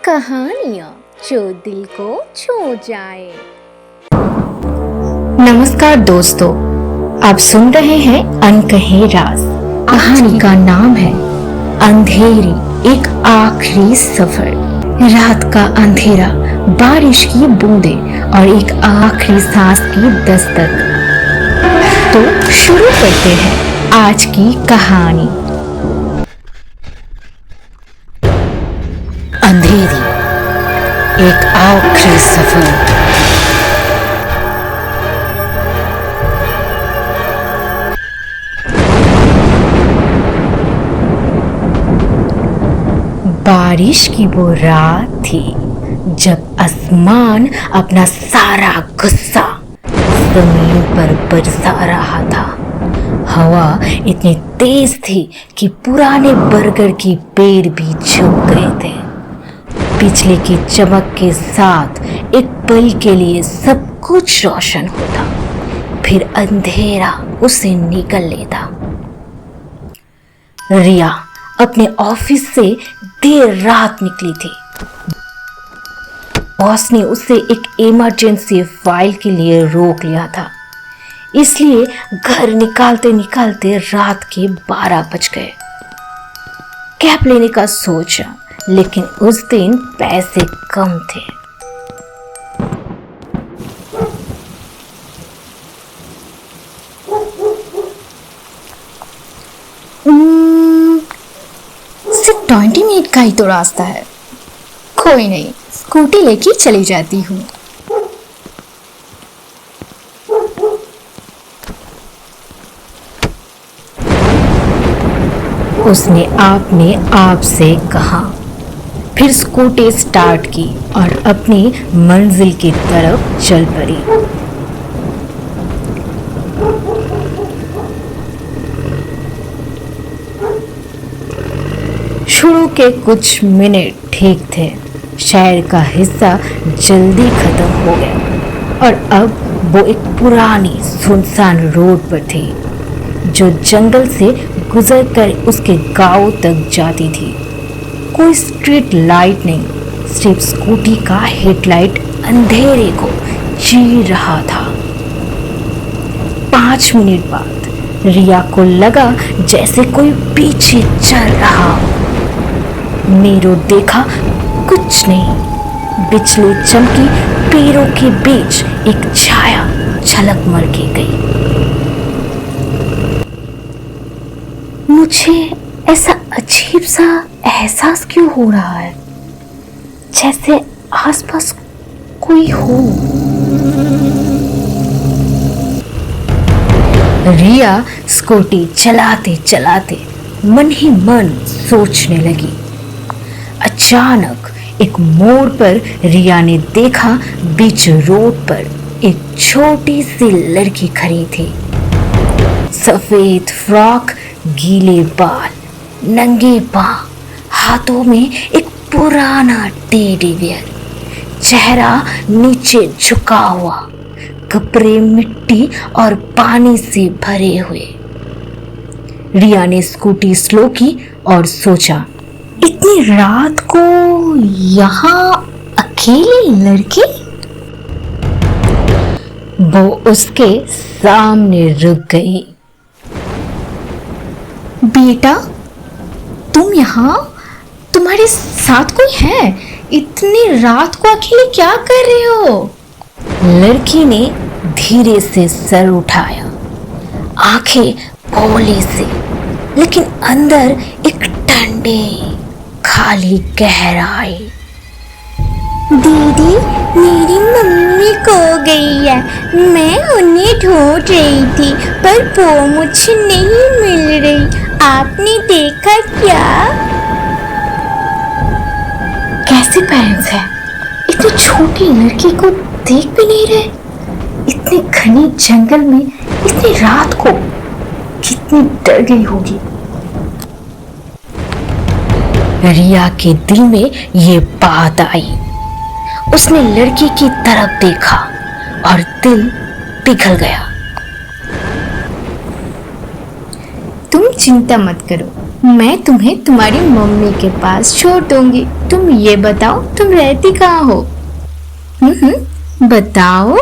कहानियाँ जो दिल को छू जाए। नमस्कार दोस्तों, आप सुन रहे हैं अनकहे राज। कहानी का नाम है अंधेरी, एक आखिरी सफर। रात का अंधेरा, बारिश की बूंदें और एक आखिरी सांस की दस्तक। तो शुरू करते हैं आज की कहानी। अंधेरी, एक आखिरी सफर। बारिश की वो रात थी जब आसमान अपना सारा गुस्सा जमीन पर बरसा रहा था। हवा इतनी तेज थी कि पुराने बरगद के पेड़ भी झुक गए थे। बिजली की चमक के साथ एक पल के लिए सब कुछ रोशन होता, फिर अंधेरा उसे निगल लेता। रिया अपने ऑफिस से देर रात निकली थी। बॉस ने उसे एक इमरजेंसी फाइल के लिए रोक लिया था, इसलिए घर निकालते निकालते रात के 12 बज गए। कैब लेने का सोचा, लेकिन उस दिन पैसे कम थे। सिर्फ 20 मिनट का ही तो रास्ता है। कोई नहीं, स्कूटी लेके चली जाती हूँ। उसने अपने आप से कहा, फिर स्कूटी स्टार्ट की और अपनी मंजिल की तरफ चल पड़ी। शुरू के कुछ मिनट ठीक थे। शहर का हिस्सा जल्दी खत्म हो गया और अब वो एक पुरानी सुनसान रोड पर थी जो जंगल से गुजरकर उसके गांव तक जाती थी। कोई स्ट्रीट लाइट नहीं, सिर्फ स्कूटी का हेडलाइट अंधेरे को चीर रहा था। 5 मिनट बाद रिया को लगा जैसे कोई पीछे चल रहा हो। नीरो देखा, कुछ नहीं। बिजली चमकी, पेड़ों के बीच एक छाया झलक मर के गई। मुझे ऐसा अजीब सा एहसास क्यों हो रहा है, जैसे आसपास कोई हो। रिया स्कूटी चलाते चलाते मन ही मन सोचने लगी। अचानक एक मोड़ पर रिया ने देखा, बीच रोड पर एक छोटी सी लड़की खड़ी थी। सफेद फ्रॉक, गीले बाल, नंगे पांव, हाथों में एक पुराना टेडी बियर, चेहरा नीचे झुका हुआ, कपड़े मिट्टी और पानी से भरे हुए। रिया ने स्कूटी स्लो की और सोचा, इतनी रात को यहाँ अकेली लड़की। वो उसके सामने रुक गई। बेटा, तुम यहाँ? तुम्हारे साथ कोई है? इतनी रात को अकेले क्या कर रहे हो? लड़की ने धीरे से सर उठाया, आंखें भोली से, लेकिन अंदर एक ठंडी खाली गहराई। दीदी, मेरी मम्मी खो गई है। मैं उन्हें ढूंढ रही थी, पर वो मुझे नहीं मिल रही। आपने देखा क्या? कैसे पेरेंट्स हैं? इतनी छोटी लड़की को देख भी नहीं रहे। इतने घने जंगल में इतनी रात को कितनी डर गई होगी। रिया के दिल में ये बात आई। उसने लड़की की तरफ देखा और दिल पिघल गया। तुम चिंता मत करो, मैं तुम्हें तुम्हारी मम्मी के पास छोड़ दूंगी। तुम ये बताओ तुम रहती कहाँ हो? बताओ।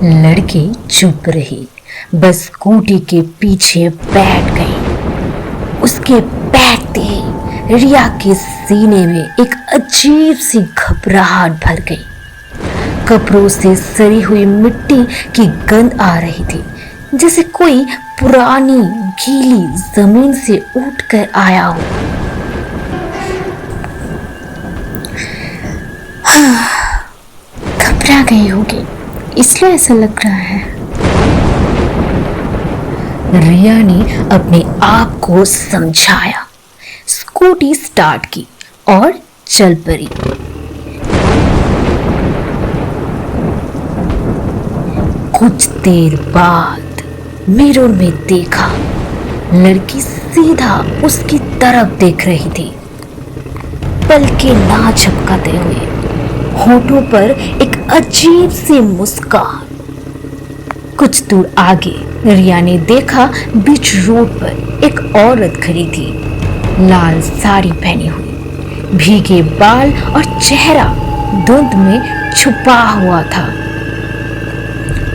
लड़की चुप रही, बस स्कूटी के पीछे बैठ गई। उसके बैठते ही रिया के सीने में एक अजीब सी घबराहट भर गई। कपड़ों से सड़ी हुई मिट्टी की गंध आ रही थी, जैसे कोई पुरानी गीली जमीन से उठकर आया हो। घबरा गई होगी, इसलिए ऐसा लग रहा है। रिया ने अपने आप को समझाया, स्कूटी स्टार्ट की और चल पड़ी। कुछ देर बाद मिरर में देखा, लड़की सीधा उसकी तरफ देख रही थी, पलकें ना झपकाते हुए, होठों पर एक अजीब सी मुस्कान। कुछ दूर आगे रिया ने देखा, बीच रोड पर एक औरत खड़ी थी, लाल साड़ी पहनी हुई, भीगे बाल और चेहरा धुंध में छुपा हुआ था।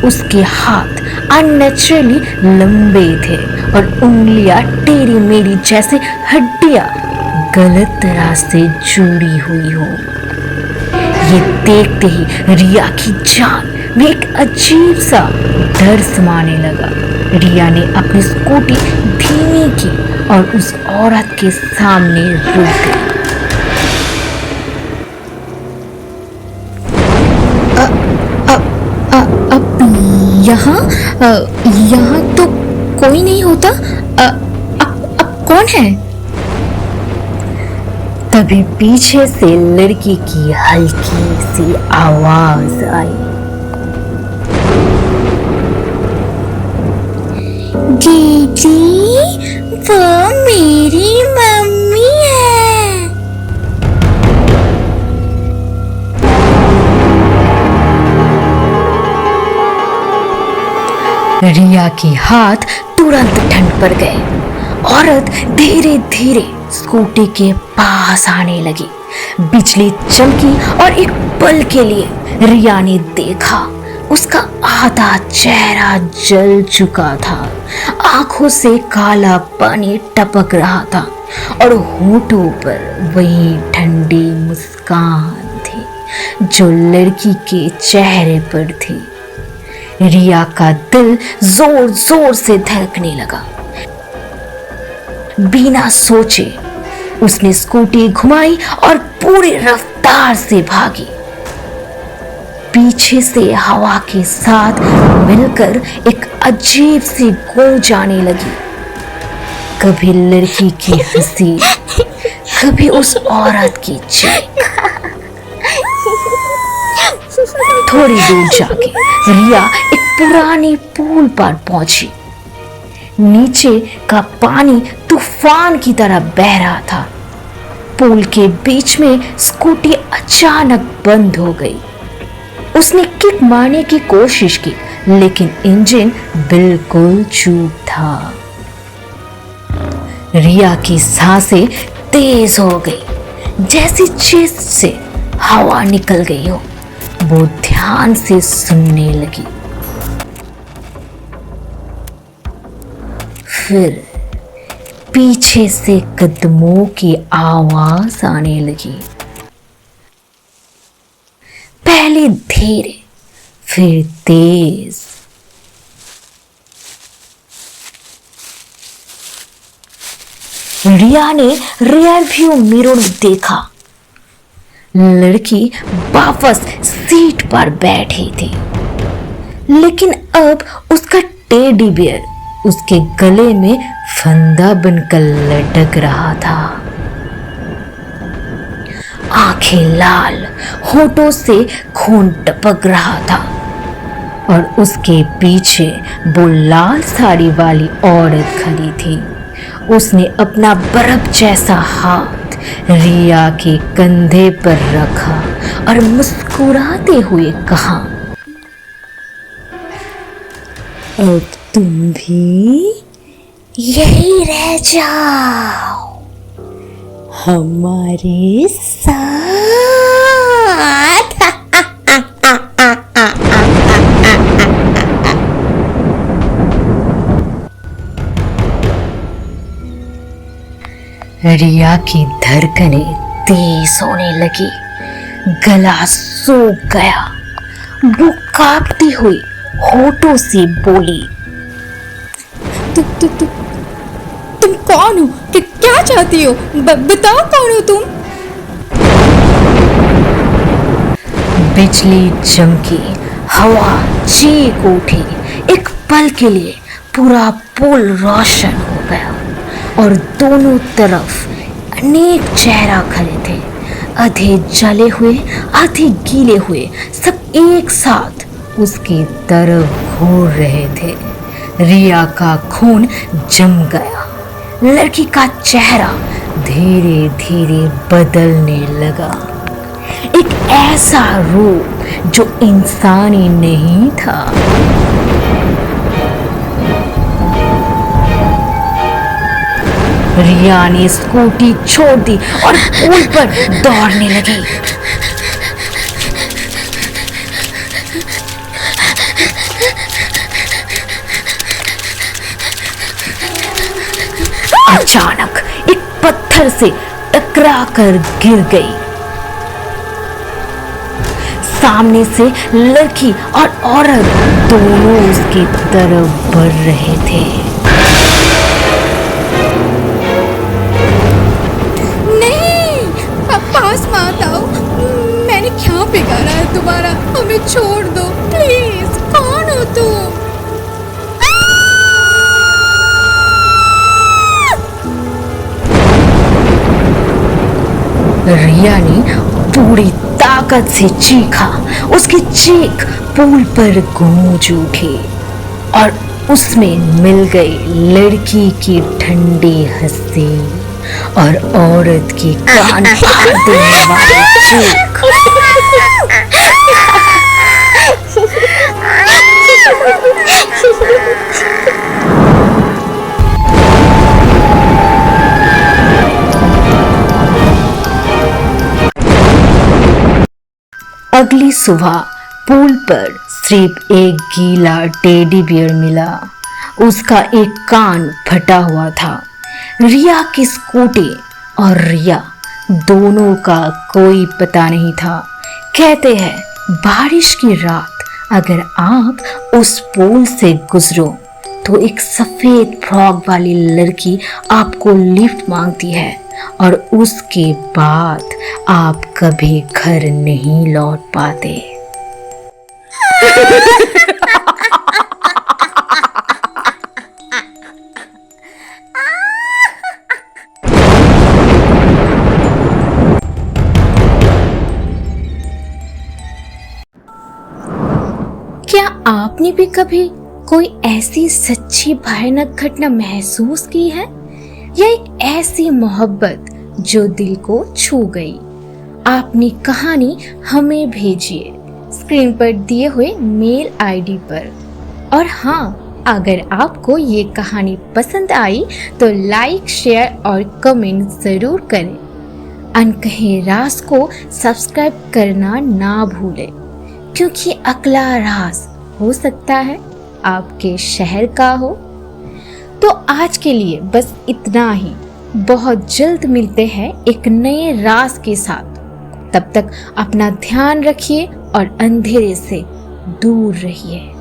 उसके हाथ अननेचुरली लंबे थे और उंगलियां टेढ़ी मेढ़ी, जैसे हड्डियां गलत तरह से जुड़ी हुई हो। ये देखते ही रिया की जान में एक अजीब सा डर समाने लगा। रिया ने अपनी स्कूटी धीमी की और उस औरत के सामने रुक गई। यहाँ तो कोई नहीं होता। अब कौन है? तभी पीछे से लड़की की हल्की सी आवाज आई, दीदी, वो मेरी मम्मी है। रिया के हाथ तुरंत ठंड पड़ गए। औरत धीरे धीरे स्कूटी के पास आने लगी। बिजली चमकी और एक पल के लिए रिया ने देखा, उसका आधा चेहरा जल चुका था, आंखों से काला पानी टपक रहा था और होठों पर वही ठंडी मुस्कान थी जो लड़की के चेहरे पर थी। रिया का दिल जोर जोर से धड़कने लगा। बिना सोचे उसने स्कूटी घुमाई और पूरी रफ्तार से भागी। पीछे से हवा के साथ मिलकर एक अजीब सी गूंज आने लगी। कभी लड़की की हंसी, कभी उस औरत की चीख। थोड़ी दूर जाके रिया एक पुरानी पुल पर पहुंची। नीचे का पानी तूफान की तरह बह रहा था। पुल के बीच में स्कूटी अचानक बंद हो गई। उसने किक मारने की कोशिश की, लेकिन इंजन बिल्कुल चुप था। रिया की सांसें तेज हो गई, जैसी चेस्ट से हवा निकल गई हो। वो ध्यान से सुनने लगी। फिर पीछे से कदमों की आवाज आने लगी, पहले धीरे फिर तेज। रिया ने रियर व्यू मिरर में देखा, लड़की वापस सीट पर बैठी थी, लेकिन अब उसका टेडी बियर उसके गले में फंदा बनकर लटक रहा था। आंखें लाल, होठों से खून टपक रहा था और उसके पीछे वो लाल साड़ी वाली औरत खड़ी थी। उसने अपना बर्फ जैसा हाथ रिया के कंधे पर रखा और मुस्कुराते हुए कहा, अब तुम भी यही रह जाओ हमारे साथ। रिया की धड़कनें तेज होने लगी, गला सूख गया। वो कांपती हुई होठों से बोली, तुम कौन हो? क्या चाहती हो? बताओ कौन हो तुम? बिजली चमकी, हवा चीख उठी। एक पल के लिए पूरा पुल रोशन हो गया और दोनों तरफ अनेक चेहरा खड़े थे, आधे जले हुए आधे गीले हुए, सब एक साथ उसकी तरफ घूर रहे थे। रिया का खून जम गया, लड़की का चेहरा धीरे धीरे बदलने लगा। एक ऐसा रूप जो इंसानी नहीं था। रिया ने स्कूटी छोड़ दी और पुल पर दौड़ने लगी। अचानक एक पत्थर से टकरा कर गिर गई। सामने से लड़की और औरत दोनों उसकी तरफ बढ़ रहे थे। नहीं, अब पास मत आओ। मैंने क्या बिगाड़ा है तुम्हारा? हमें छोड़ दो प्लीज। कौन हो तुम? रिया ने पूरी ताकत से चीखा। उसकी चीख पुल पर गूंज उठी और उसमें मिल गई लड़की की ठंडी हंसी और औरत की कान फाड़ देने वाली चीख। अगली सुबह पुल पर सिर्फ एक गीला टेडी बियर मिला। उसका एक कान फटा हुआ था। रिया की स्कूटी और रिया दोनों का कोई पता नहीं था। कहते हैं बारिश की रात अगर आप उस पुल से गुजरो तो एक सफेद फ्रॉक वाली लड़की आपको लिफ्ट मांगती है और उसके बाद आप कभी घर नहीं लौट पाते। क्या आपने भी कभी कोई ऐसी सच्ची भयानक घटना महसूस की है, या एक ऐसी मोहब्बत जो दिल को छू गई? आपने कहानी हमें भेजिए स्क्रीन पर दिए हुए मेल आईडी पर। और हाँ, अगर आपको ये कहानी पसंद आई तो लाइक, शेयर और कमेंट जरूर करें। अनकहे राज को सब्सक्राइब करना ना भूलें, क्योंकि अगला राज हो सकता है आपके शहर का हो। तो आज के लिए बस इतना ही। बहुत जल्द मिलते हैं एक नए राज के साथ। तब तक अपना ध्यान रखिए और अंधेरे से दूर रहिए।